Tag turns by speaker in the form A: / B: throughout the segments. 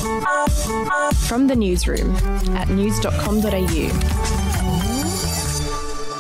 A: From the Newsroom at news.com.au.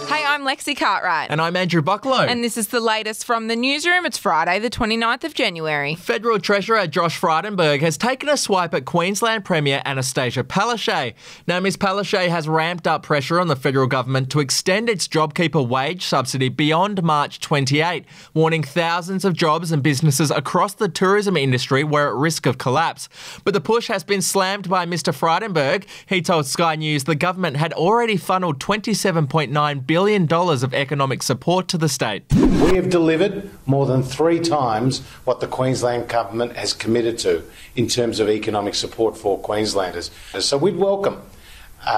B: Hey, I'm Lexi Cartwright.
C: And I'm Andrew Bucklow.
B: And this is the latest from the Newsroom. It's Friday, the 29th of January.
C: Federal Treasurer Josh Frydenberg has taken a swipe at Queensland Premier Anastasia Palaszczuk. Now, Ms Palaszczuk has ramped up pressure on the federal government to extend its JobKeeper wage subsidy beyond March 28, warning thousands of jobs and businesses across the tourism industry were at risk of collapse. But the push has been slammed by Mr Frydenberg. He told Sky News the government had already funneled $27.9 billion of economic support to the state.
D: We have delivered more than 3 times what the Queensland government has committed to in terms of economic support for Queenslanders. So we'd welcome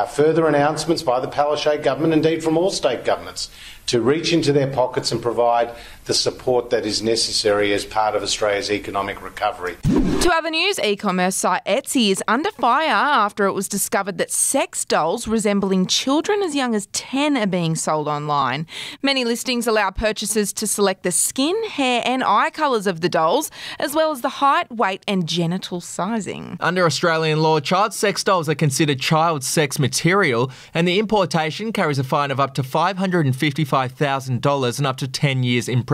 D: further announcements by the Palaszczuk government, indeed from all state governments, to reach into their pockets and provide the support that is necessary as part of Australia's economic recovery.
B: To other news, e-commerce site Etsy is under fire after it was discovered that sex dolls resembling children as young as 10 are being sold online. Many listings allow purchasers to select the skin, hair and eye colours of the dolls, as well as the height, weight and genital sizing.
C: Under Australian law, child sex dolls are considered child sex material, and the importation carries a fine of up to $555,000 and up to 10 years imprisonment.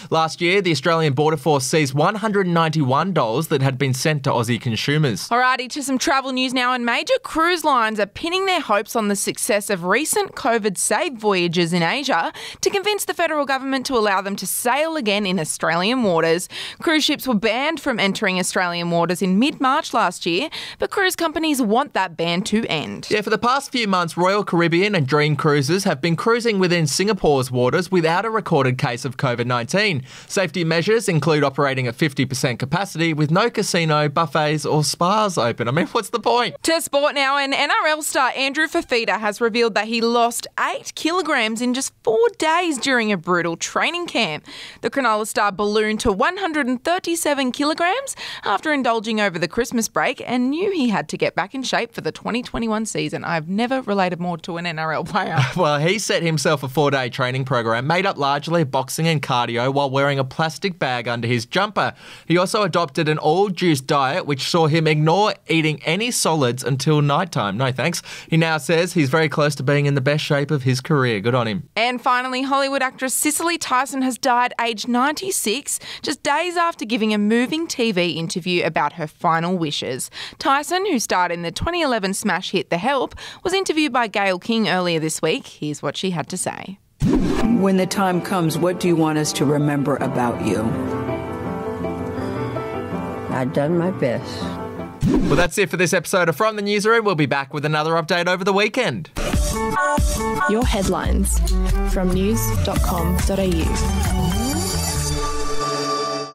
C: Last year, the Australian Border Force seized 191 dolls that had been sent to Aussie consumers.
B: Alrighty, to some travel news now, and major cruise lines are pinning their hopes on the success of recent COVID-safe voyages in Asia to convince the federal government to allow them to sail again in Australian waters. Cruise ships were banned from entering Australian waters in mid-March last year, but cruise companies want that ban to end.
C: Yeah, for the past few months, Royal Caribbean and Dream Cruises have been cruising within Singapore's waters without a recorded case of COVID-19. Safety measures include operating at 50% capacity with no casino, buffets or spas open. I mean, what's the point?
B: To sport now, and NRL star Andrew Fafita has revealed that he lost 8 kilograms in just 4 days during a brutal training camp. The Cronulla star ballooned to 137 kilograms after indulging over the Christmas break and knew he had to get back in shape for the 2021 season. I've never related more to an NRL player.
C: Well, he set himself a 4-day training program made up largely of boxing and cardio while wearing a plastic bag under his jumper. He also adopted an all-juice diet which saw him ignore eating any solids until nighttime. No thanks. He now says he's very close to being in the best shape of his career. Good on him.
B: And finally, Hollywood actress Cicely Tyson has died aged 96, just days after giving a moving TV interview about her final wishes. Tyson, who starred in the 2011 smash hit The Help, was interviewed by Gayle King earlier this week. Here's what she had to say.
E: When the time comes, what do you want us to remember about you?
F: I've done my best.
C: Well, that's it for this episode of From the Newsroom. We'll be back with another update over the weekend.
A: Your headlines from news.com.au.